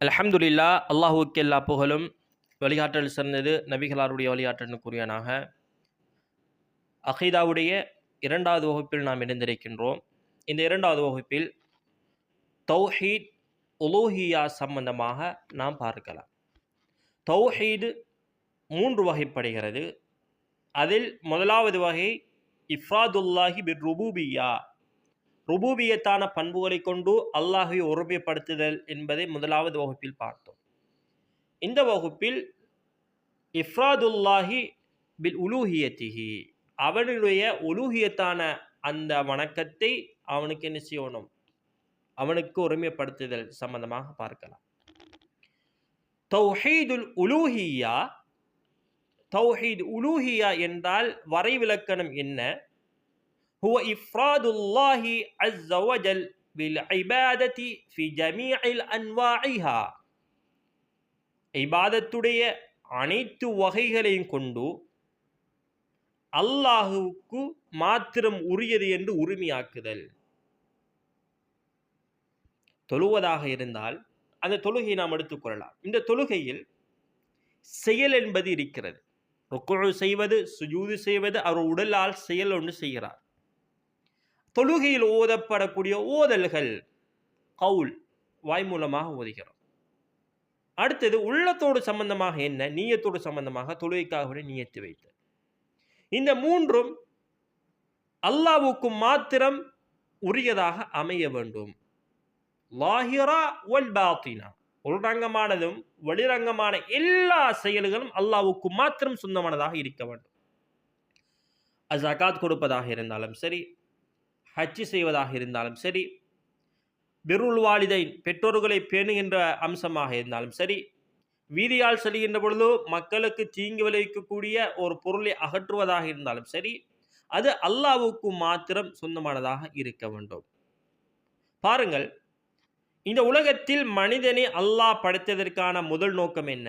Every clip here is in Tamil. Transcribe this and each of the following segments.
அல்ஹம்துலில்லா, அல்லாஹுவுக்கு எல்லா புகழும். வழிகாட்டல் சிறந்தது நபிகளாருடைய வழிகாட்டலுக்குரியனாக அகீதாவுடைய இரண்டாவது வகுப்பில் நாம் இணைந்திருக்கின்றோம். இந்த இரண்டாவது வகுப்பில் தௌஹீத் உலூஹியா சம்பந்தமாக நாம் பார்க்கலாம். தௌஹீது 3 வகைப்படுகிறது. அதில் முதலாவது வகை இஃப்ராதுல்லாஹி பிர் ருபூபியா, ருபூபியத்தான பண்புகளை கொண்டு அல்லாஹை ஒருமைப்படுத்துதல் என்பதை முதலாவது வகுப்பில் பார்த்தோம். இந்த வகுப்பில் இஃப்ராதுல்லாஹி பில் உலூஹியத்திஹி, அவனுடைய உலூஹியத்தான அந்த வணக்கத்தை அவனுக்கு என்ன செய்யணும், அவனுக்கு ஒருமைப்படுத்துதல் சம்பந்தமாக பார்க்கலாம். தௌஹீதுல் உலூஹியா, தௌஹீத் உலூஹியா என்றால் வரைவிலக்கணம் என்ன? ஹுவ இஃப்ராதுல்லாஹி அஸ்ஸ வஜல் பில் இபாதத்தி ஃபி ஜமீஇல் அன்வாஇஹா, இபாதத்துடைய அனைத்து வகைகளையும் கொண்டு அல்லாஹுவுக்கு மாத்திரம் உரியது என்று உரிமையாக்குதல். தொழுவதாக இருந்தால் அந்த தொழுகையை நாம் எடுத்துக்கொள்ளலாம். இந்த தொழுகையில் செயல் என்பது இருக்கிறது. ருக்குஉ செய்வது, சுஜூது செய்வது, அவர் உடலால் செயல் ஒன்று செய்கிறார். தொழுகையில் ஓதப்படக்கூடிய ஓதல்கள் கவுல், வாய் மூலமாக ஓதுகிறோம். அடுத்தது உள்ளத்தோடு சம்பந்தமாக என்ன? நீயத்தோடு சம்பந்தமாக தொழுகைக்காக நீயத்து வைத்தல். இந்த மூன்றும் அல்லாஹ்வுக்கு மாத்திரம் உரியதாக அமைய வேண்டும். லாஹிரா வல் பாத்தினா, உள்ரங்கமானதும் வெளிரங்கமான எல்லா செயல்களும் அல்லாஹ்வுக்கு மாத்திரம் சொந்தமானதாக இருக்க வேண்டும். ஜகாத் கொடுப்பதாக இருந்தாலும் சரி, ஹஜ் செய்வதாக இருந்தாலும் சரி, பிருல் வாலிதைன் பெற்றோர்களை பேணுகின்ற அம்சமாக இருந்தாலும் சரி, வீதியால் செல்கின்ற பொழுது மக்களுக்கு தீங்கு விளைவிக்கக்கூடிய ஒரு பொருளை அகற்றுவதாக இருந்தாலும் சரி, அது அல்லாஹ்வுக்கு மாத்திரம் சொந்தமானதாக இருக்க வேண்டும். பாருங்கள், இந்த உலகத்தில் மனிதனை அல்லாஹ் படைத்ததற்கான முதல் நோக்கம் என்ன?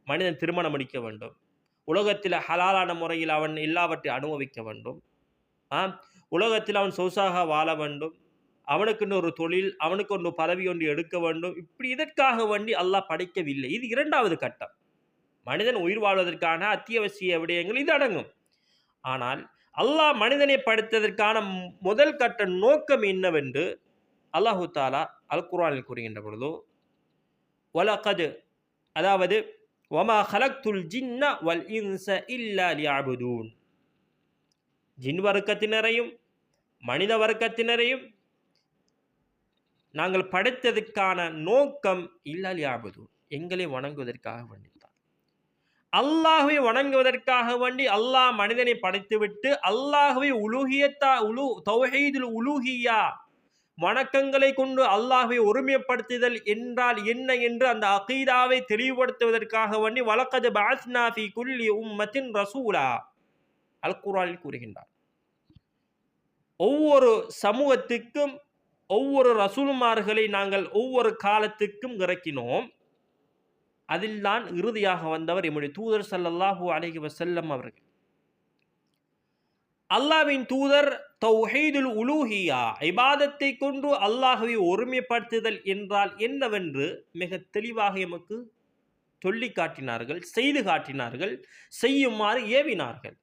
மனிதன் திருமணம் முடிக்க வேண்டும். உலகத்தில் ஹலாலான முறையில் அவன் எல்லாவற்றையும் அனுபவிக்க வேண்டும். உலகத்தில் அவன் சொகுசாக வாழ வேண்டும். அவனுக்கு ஒரு தொழில், அவனுக்கு ஒரு பதவி ஒன்று எடுக்க வேண்டும். இப்படி இதற்காக வேண்டி அல்லாஹ் படைக்கவில்லை. இது இரண்டாவது கட்டம். மனிதன் உயிர் வாழ்வதற்கான அத்தியாவசிய விடயங்கள் இது அடங்கும். ஆனால் அல்லாஹ் மனிதனை படைத்ததற்கான முதல் கட்ட நோக்கம் என்னவென்று அல்லாஹு தாலா அல் குர்ஆனில் கூறுகின்ற பொழுது, வலகத், அதாவது வமா ஹலக்துல் ஜின்ன வல் இன்ஸ இல்லா லியஅபுதூன், ஜின் வர்க்கத்தினரையும் மனித வர்க்கத்தினரையும் நாங்கள் படைத்ததற்கான நோக்கம் இல்லா லியஅபுதூன், எங்களை வணங்குவதற்காக வேண்டித்தான். அல்லாஹ்வை வணங்குவதற்காக வேண்டி அல்லாஹ் மனிதனை படைத்துவிட்டு அல்லாஹ்வை தௌஹீதுல் உலூஹியா, வணக்கங்களை கொண்டு அல்லாஹ்வை ஒருமைப்படுத்துதல் என்றால் என்ன என்று அந்த அகீதாவை தெளிவுபடுத்துவதற்காக வேண்டி வலகத் பஅஸ்னா ஃபீ குல்லி உம்மத்தின் ரசூலா, அல் குர்ஆனில் கூறுகின்றார். ஒவ்வொரு சமூகத்துக்கும் ஒவ்வொரு ரசூல்மார்களை நாங்கள் ஒவ்வொரு காலத்துக்கும் இறக்கினோம். அதில் தான் இறுதியாக வந்தவர் எம்முடைய தூதர் ஸல்லல்லாஹு அலைஹி வஸல்லம் அவர்கள். அல்லாஹ்வின் தூதர் தௌஹீதுல் உலூஹியா, இபாதத்தை கொண்டு அல்லாஹ்வை ஒருமைப்படுத்துதல் என்றால் என்னவென்று மிக தெளிவாக எமக்கு சொல்லி காட்டினார்கள், செய்து காட்டினார்கள், செய்யுமாறு ஏவினார்கள்.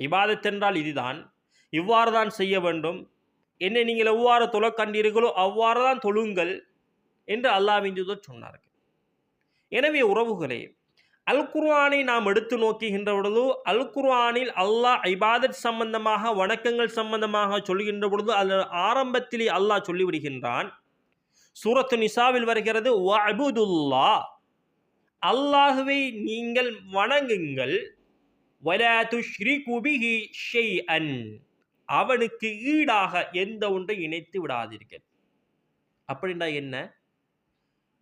இபாதத் என்றால் இதுதான், இவ்வாறு தான் செய்ய வேண்டும், என்னை நீங்கள் எவ்வாறு தொழ கண்டீர்களோ அவ்வாறு தான் தொழுங்கள் என்று அல்லாஹ்வின் தூதர் சொன்னார்கள். எனவே உறவுகளே, அல் குர்ஆனை நாம் எடுத்து நோக்குகின்ற பொழுது அல் குர்ஆனில் அல்லாஹ் இபாதத் சம்பந்தமாக, வணக்கங்கள் சம்பந்தமாக சொல்கின்ற பொழுது அதில் ஆரம்பத்திலே அல்லாஹ் சொல்லிவிடுகின்றான். சூரத்து நிசாவில் வருகிறது, வஅபுதுல்லாஹ், அல்லாஹ்வை நீங்கள் வணங்குங்கள், வலா துஷ்ரிகு பிஹி ஷைஅன், அவனுக்கு ஈடாக எந்த ஒன்றை இணைத்து விடாதீர்கள். அப்படின்னா என்ன?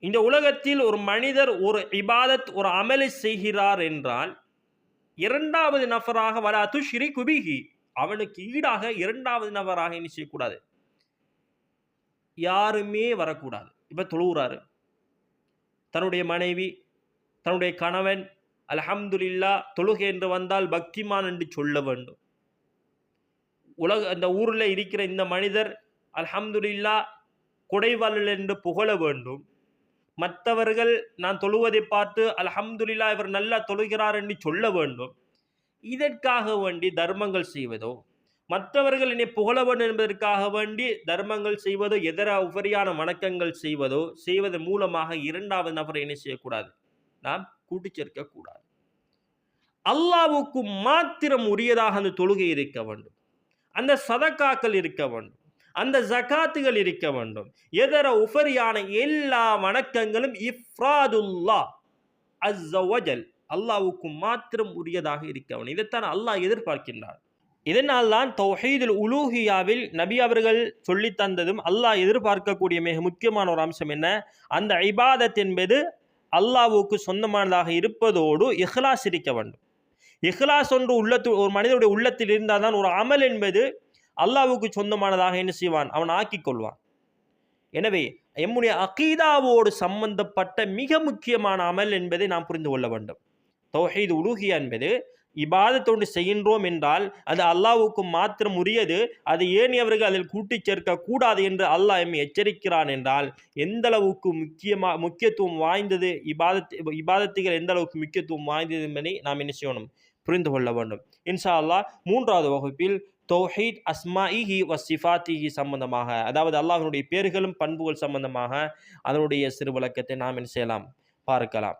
இந்த உலகத்தில் ஒரு மனிதர் ஒரு இபாதத், ஒரு அமலை செய்கிறார் என்றால் இரண்டாவது நபராக வலா துஷ்ரிகு பிஹி, அவனுக்கு ஈடாக இரண்டாவது நபராக என்ன செய்யக்கூடாது, யாருமே வரக்கூடாது. இப்ப தொழுகிறாரு, தன்னுடைய மனைவி, தன்னுடைய கணவன் அல்ஹம்துலில்லாஹ், தொழுகை என்று வந்தால் பக்திமான் என்று சொல்ல வேண்டும். அந்த ஊரில் இருக்கிற இந்த மனிதர் அல்ஹம்துலில்லாஹ் குடைவள்ளல் என்று புகழ வேண்டும். மற்றவர்கள் நான் தொழுவதை பார்த்து அல்ஹம்துலில்லாஹ் இவர் நல்லா தொழுகிறார் என்று சொல்ல வேண்டும். இதற்காக வேண்டி தர்மங்கள் செய்வதோ, மற்றவர்கள் என்னை புகழ வேண்டும் என்பதற்காக வேண்டி தர்மங்கள் செய்வதோ, எதிர உபரியான வணக்கங்கள் செய்வதன் மூலமாக இரண்டாவது நபரை என்ன செய்யக்கூடாது, நாம் கூட்டிச் சேர்க்கக்கூடாது. அல்லாஹ்வுக்கு மாத்திரம் உரியதாக அந்த தொழுகை இருக்க வேண்டும். அந்த சதக்காக்கள் இருக்க வேண்டும். அந்த ஜகாத்துகள் இருக்க வேண்டும். எதர உபரியான எல்லா வணக்கங்களும் இஃப்ராதுல்லாஹ் அஸ்ஸ வஜல், அல்லாஹ்வுக்கு மாத்திரம் உரியதாக இருக்க வேண்டும். இதைத்தான் அல்லாஹ் எதிர்பார்க்கின்றார். இதனால் தான் தௌஹீதுல் உலூஹியாவில் நபி அவர்கள் சொல்லி தந்ததும் அல்லாஹ் எதிர்பார்க்கக்கூடிய மிக முக்கியமான ஒரு அம்சம் என்ன, அந்த இபாதத் என்பது அல்லாஹ்வுக்கு சொந்தமானதாக இருப்பதோடு இஹ்லாஸ் இருக்க வேண்டும். இஹ்லாஸ் ஒன்று ஒரு மனிதனுடைய உள்ளத்தில் இருந்தால் தான் ஒரு அமல் என்பது அல்லாஹ்வுக்கு சொந்தமானதாக என்ன செய்வான், அவன் ஆக்கிக் கொள்வான். எனவே எம்முடைய அகீதாவோடு சம்பந்தப்பட்ட மிக முக்கியமான அமல் என்பதை நாம் புரிந்து கொள்ள வேண்டும். தௌஹீது உலூஹியா என்பது இபாதத்தோடு செய்கின்றோம் என்றால் அது அல்லாஹ்வுக்கு மாத்திரம் உரியது, அது ஏனையவர்கள் அதில் கூட்டிச் சேர்க்க கூடாது என்று அல்லாஹ் எம்மை எச்சரிக்கிறான் என்றால் எந்த அளவுக்கு முக்கியத்துவம் வாய்ந்தது இபாதத்துகள் எந்த அளவுக்கு முக்கியத்துவம் வாய்ந்தது என்பதை நாம் என்ன செய்யணும், புரிந்து கொள்ள வேண்டும். இன்ஷா அல்லாஹ் 3வது வகுப்பில் தௌஹீத் அஸ்மாஇஹி வசிஃபாத்திஹி சம்பந்தமாக, அதாவது அல்லாஹ்வினுடைய பேர்களும் பண்புகள் சம்பந்தமாக அதனுடைய சிறு விளக்கத்தை நாம் என்ன செய்யலாம், பார்க்கலாம்.